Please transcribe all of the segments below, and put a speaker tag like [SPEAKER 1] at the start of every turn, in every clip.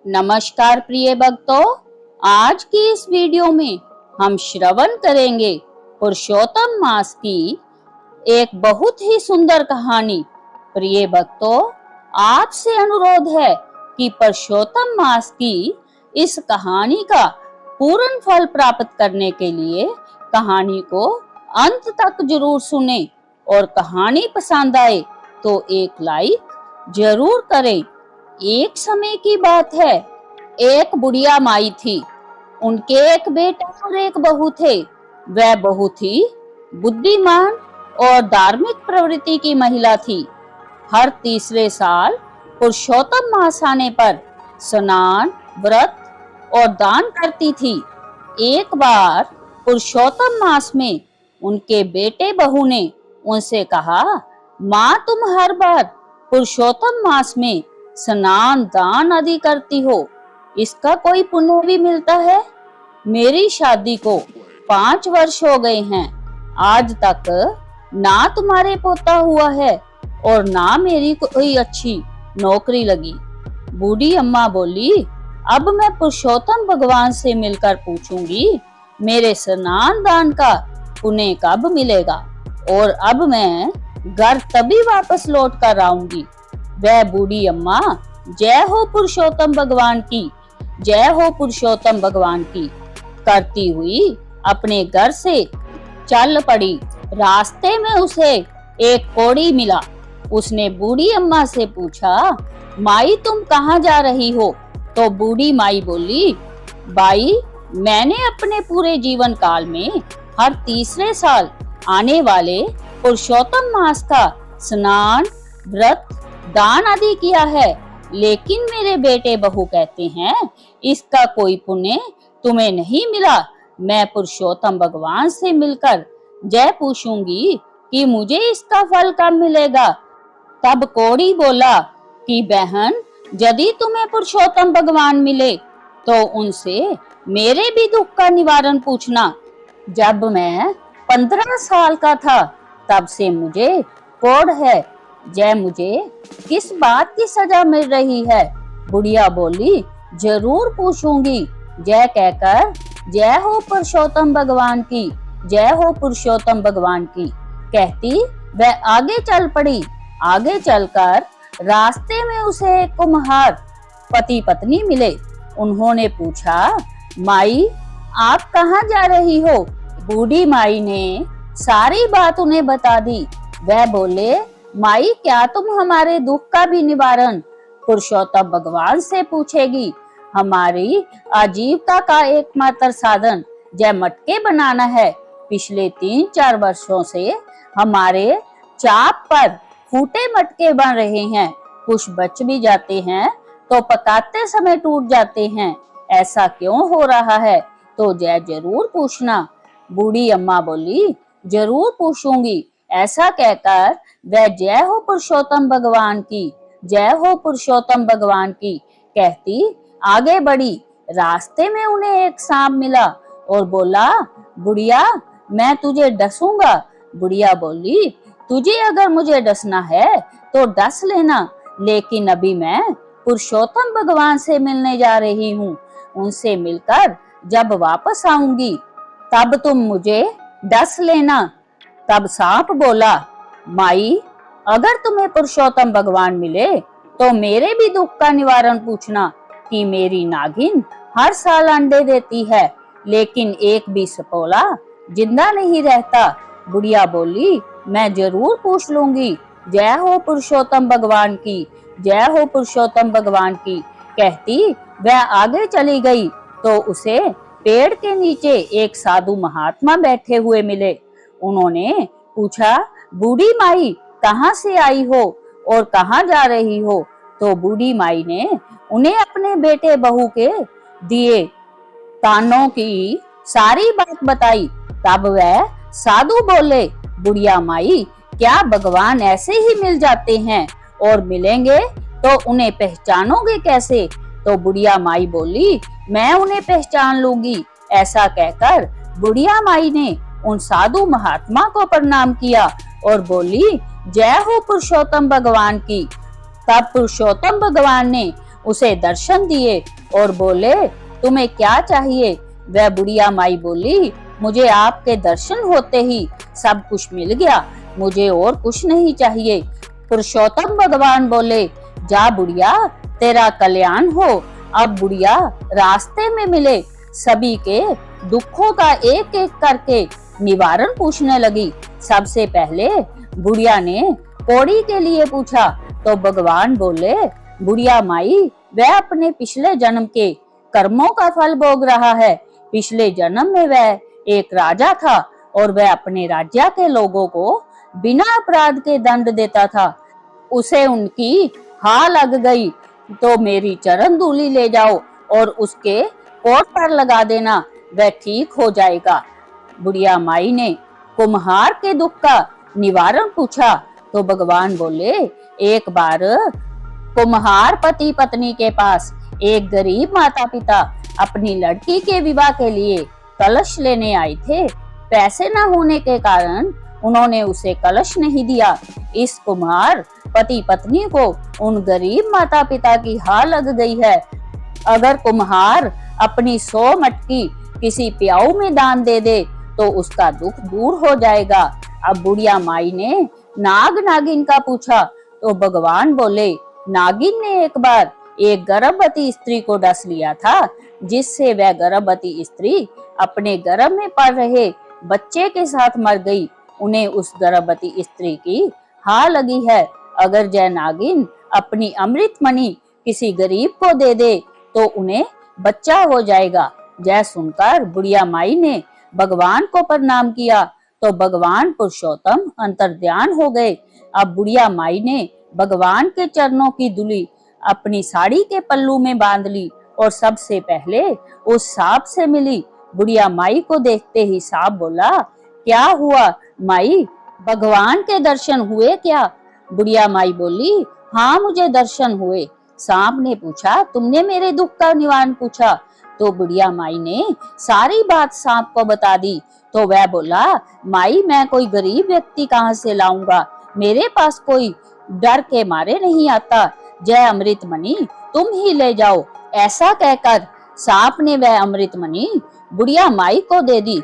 [SPEAKER 1] नमस्कार प्रिय भक्तों, आज की इस वीडियो में हम श्रवण करेंगे पुरुषोत्तम मास की एक बहुत ही सुंदर कहानी। प्रिय भक्तों, आपसे अनुरोध है कि पुरुषोत्तम मास की इस कहानी का पूर्ण फल प्राप्त करने के लिए कहानी को अंत तक जरूर सुने और कहानी पसंद आए तो एक लाइक जरूर करें। एक समय की बात है, एक बुढ़िया माई थी। उनके एक बेटा और एक बहू थे। वह बहुत ही बुद्धिमान और धार्मिक प्रवृत्ति की महिला थी। हर तीसरे साल पुरुषोत्तम मास आने पर स्नान, व्रत और दान करती थी। एक बार पुरुषोत्तम मास में उनके बेटे बहू ने उनसे कहा, माँ, तुम हर बार पुरुषोत्तम मास में स्नान, दान आदि करती हो, इसका कोई पुण्य भी मिलता है? मेरी शादी को 5 वर्ष हो गए हैं, आज तक ना तुम्हारे पोता हुआ है और ना मेरी कोई अच्छी नौकरी लगी। बूढ़ी अम्मा बोली, अब मैं पुरुषोत्तम भगवान से मिलकर पूछूंगी मेरे स्नान दान का पुण्य कब मिलेगा और अब मैं घर तभी वापस लौट कर आऊंगी। वह बूढ़ी अम्मा जय हो पुरुषोत्तम भगवान की, जय हो पुरुषोत्तम भगवान की करती हुई अपने घर से चल पड़ी। रास्ते में उसे एक कोढ़ी मिला। उसने बूढ़ी अम्मा से पूछा, माई, तुम कहाँ जा रही हो? तो बूढ़ी माई बोली, बाई, मैंने अपने पूरे जीवन काल में हर तीसरे साल आने वाले पुरुषोत्तम मास का स्नान, व्रत, दान आदि किया है, लेकिन मेरे बेटे बहू कहते हैं इसका कोई पुण्य तुम्हें नहीं मिला। मैं पुरुषोत्तम भगवान से मिलकर जय पूछूंगी कि मुझे इसका फल कब मिलेगा। तब कोढ़ी बोला कि बहन, यदि तुम्हें पुरुषोत्तम भगवान मिले तो उनसे मेरे भी दुख का निवारण पूछना। जब मैं 15 साल का था तब से मुझे कोढ़ है। जय, मुझे किस बात की सजा मिल रही है? बुढ़िया बोली, जरूर पूछूंगी। जय कहकर जय हो पुरुषोत्तम भगवान की, जय हो पुरुषोत्तम भगवान की कहती वह आगे चल पड़ी। आगे चलकर रास्ते में उसे एक कुम्हार पति पत्नी मिले। उन्होंने पूछा, माई, आप कहाँ जा रही हो? बूढ़ी माई ने सारी बात उन्हें बता दी। वह बोले, माई, क्या तुम हमारे दुख का भी निवारण पुरुषोत्तम भगवान से पूछेगी? हमारी आजीविका का एकमात्र साधन जय मटके बनाना है। पिछले 3-4 वर्षों से हमारे चाप पर फूटे मटके बन रहे हैं। कुछ बच भी जाते हैं तो पकाते समय टूट जाते हैं। ऐसा क्यों हो रहा है? तो जय जरूर पूछना। बूढ़ी अम्मा बोली, जरूर पूछूंगी। ऐसा कहकर वह जय हो पुरुषोत्तम भगवान की, जय हो पुरुषोत्तम भगवान की कहती आगे बढ़ी। रास्ते में उन्हें एक सांप मिला और बोला, बुढ़िया, मैं तुझे डसूंगा। बुढ़िया बोली, तुझे अगर मुझे डसना है तो डस लेना, लेकिन अभी मैं पुरुषोत्तम भगवान से मिलने जा रही हूँ। उनसे मिलकर जब वापस आऊंगी तब तुम मुझे डस लेना। तब सांप बोला, माई, अगर तुम्हें पुरुषोत्तम भगवान मिले तो मेरे भी दुख का निवारण पूछना कि मेरी नागिन हर साल अंडे देती है, लेकिन एक भी सपोला जिंदा नहीं रहता। बुढ़िया बोली, मैं जरूर पूछ लूंगी। जय हो पुरुषोत्तम भगवान की, जय हो पुरुषोत्तम भगवान की कहती वह आगे चली गई तो उसे पेड़ के नीचे एक साधु महात्मा बैठे हुए मिले। उन्होंने पूछा, बूढ़ी माई, कहाँ से आई हो और कहाँ जा रही हो? तो बूढ़ी माई ने उन्हें अपने बेटे बहू के दिए तानों की सारी बात बताई। तब वह साधु बोले, बुढ़िया माई, क्या भगवान ऐसे ही मिल जाते हैं और मिलेंगे तो उन्हें पहचानोगे कैसे? तो बुढ़िया माई बोली, मैं उन्हें पहचान लूंगी। ऐसा कहकर बुढ़िया माई ने उन साधु महात्मा को प्रणाम किया और बोली, जय हो पुरुषोत्तम भगवान की। तब पुरुषोत्तम भगवान ने उसे दर्शन दिए और बोले, तुम्हें क्या चाहिए? वह बुढ़िया माई बोली, मुझे आपके दर्शन होते ही सब कुछ मिल गया, मुझे और कुछ नहीं चाहिए। पुरुषोत्तम भगवान बोले, जा बुढ़िया, तेरा कल्याण हो। अब बुढ़िया रास्ते में मिले सभी के दुखों का एक एक करके निवारण पूछने लगी। सबसे पहले बुढ़िया ने कौड़ी के लिए पूछा तो भगवान बोले, बुढ़िया माई, वह अपने पिछले जन्म के कर्मों का फल भोग रहा है। पिछले जन्म में वह एक राजा था और वह अपने राज्य के लोगों को बिना अपराध के दंड देता था। उसे उनकी हाँ लग गई तो मेरी चरण धूलि ले जाओ और उसके कोट पर लगा देना, वह ठीक हो जाएगा। बुढ़िया माई ने कुम्हार के दुख का निवारण पूछा तो भगवान बोले, एक बार कुम्हार पति पत्नी के पास एक गरीब माता पिता अपनी लड़की के विवाह के लिए कलश लेने आए थे। पैसे न होने के कारण उन्होंने उसे कलश नहीं दिया। इस कुम्हार पति पत्नी को उन गरीब माता पिता की हाँ लग गई है। अगर कुम्हार अपनी 100 मटकी किसी प्याऊ में दान दे दे तो उसका दुख दूर हो जाएगा। अब बुढ़िया माई ने नाग नागिन का पूछा तो भगवान बोले, नागिन ने एक बार एक गर्भवती स्त्री को डस लिया था, जिससे वह गर्भवती स्त्री अपने गर्भ में पल रहे बच्चे के साथ मर गई। उन्हें उस गर्भवती स्त्री की हाँ लगी है। अगर जय नागिन अपनी अमृत मणि किसी गरीब को दे दे तो उन्हें बच्चा हो जाएगा। जय सुनकर बुढ़िया माई ने भगवान को प्रणाम किया तो भगवान पुरुषोत्तम अंतर्ध्यान हो गए। अब बुढ़िया माई ने भगवान के चरणों की धूलि अपनी साड़ी के पल्लू में बांध ली और सबसे पहले उस सांप से मिली। बुढ़िया माई को देखते ही सांप बोला, क्या हुआ माई, भगवान के दर्शन हुए क्या? बुढ़िया माई बोली, हाँ मुझे दर्शन हुए। सांप ने पूछा, तुमने मेरे दुख का निवारण पूछा? तो बुढ़िया माई ने सारी बात सांप को बता दी। तो वह बोला, माई मैं कोई गरीब व्यक्ति कहाँ से लाऊंगा, मेरे पास कोई डर के मारे नहीं आता। जय अमृत मणि तुम ही ले जाओ। ऐसा कहकर सांप ने वह अमृत मणि बुढ़िया माई को दे दी।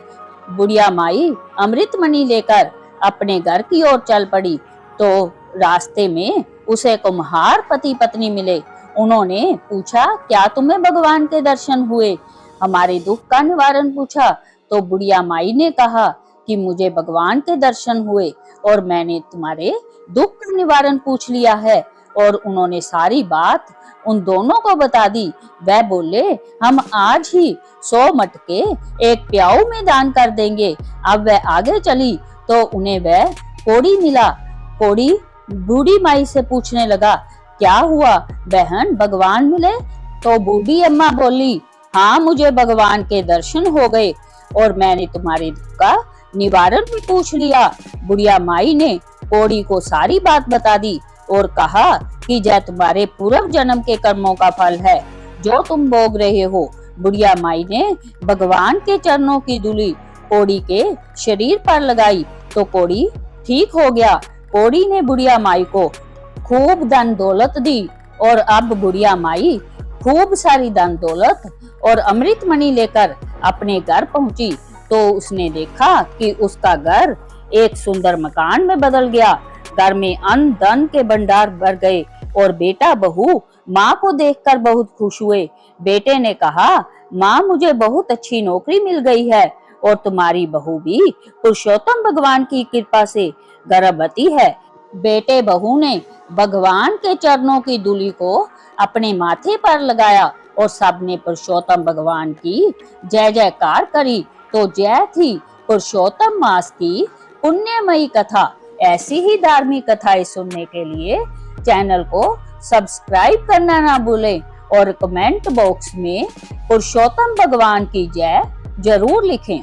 [SPEAKER 1] बुढ़िया माई अमृत मणि लेकर अपने घर की ओर चल पड़ी तो रास्ते में उसे कुम्हार पति पत्नी मिले। उन्होंने पूछा, क्या तुम्हें भगवान के दर्शन हुए? हमारे दुख का निवारण पूछा तो बुढ़िया माई ने कहा कि मुझे भगवान के दर्शन हुए और मैंने तुम्हारे दुख का निवारण पूछ लिया है। और उन्होंने सारी बात उन दोनों को बता दी। वह बोले, हम आज ही 100 मटके एक प्याऊ में दान कर देंगे। अब वह आगे चली तो उन्हें वह कौड़ी मिला। कौड़ी बूढ़ी माई से पूछने लगा, क्या हुआ बहन, भगवान मिले? तो बूढ़ी अम्मा बोली, हाँ मुझे भगवान के दर्शन हो गए और मैंने तुम्हारे दुख का निवारण भी पूछ लिया। बुढ़िया माई ने कौड़ी को सारी बात बता दी और कहा कि यह तुम्हारे पूर्व जन्म के कर्मों का फल है जो तुम भोग रहे हो। बुढ़िया माई ने भगवान के चरणों की धूलि कौड़ी के शरीर पर लगाई तो कौड़ी ठीक हो गया। कौड़ी ने बुढ़िया माई को खूब धन दौलत दी और अब बुढ़िया माई खूब सारी धन दौलत और अमृत मणि लेकर अपने घर पहुंची तो उसने देखा कि उसका घर एक सुंदर मकान में बदल गया। घर में अन्न धन के भंडार भर गए और बेटा बहू माँ को देखकर बहुत खुश हुए। बेटे ने कहा, माँ मुझे बहुत अच्छी नौकरी मिल गई है और तुम्हारी बहू भी पुरुषोत्तम भगवान की कृपा से गर्भवती है। बेटे बहू ने भगवान के चरणों की धूलि को अपने माथे पर लगाया और सबने पुरुषोत्तम भगवान की जय जयकार करी। तो जय थी पुरुषोत्तम मास की पुण्यमयी कथा। ऐसी ही धार्मिक कथाएं सुनने के लिए चैनल को सब्सक्राइब करना ना भूलें और कमेंट बॉक्स में पुरुषोत्तम भगवान की जय जरूर लिखें।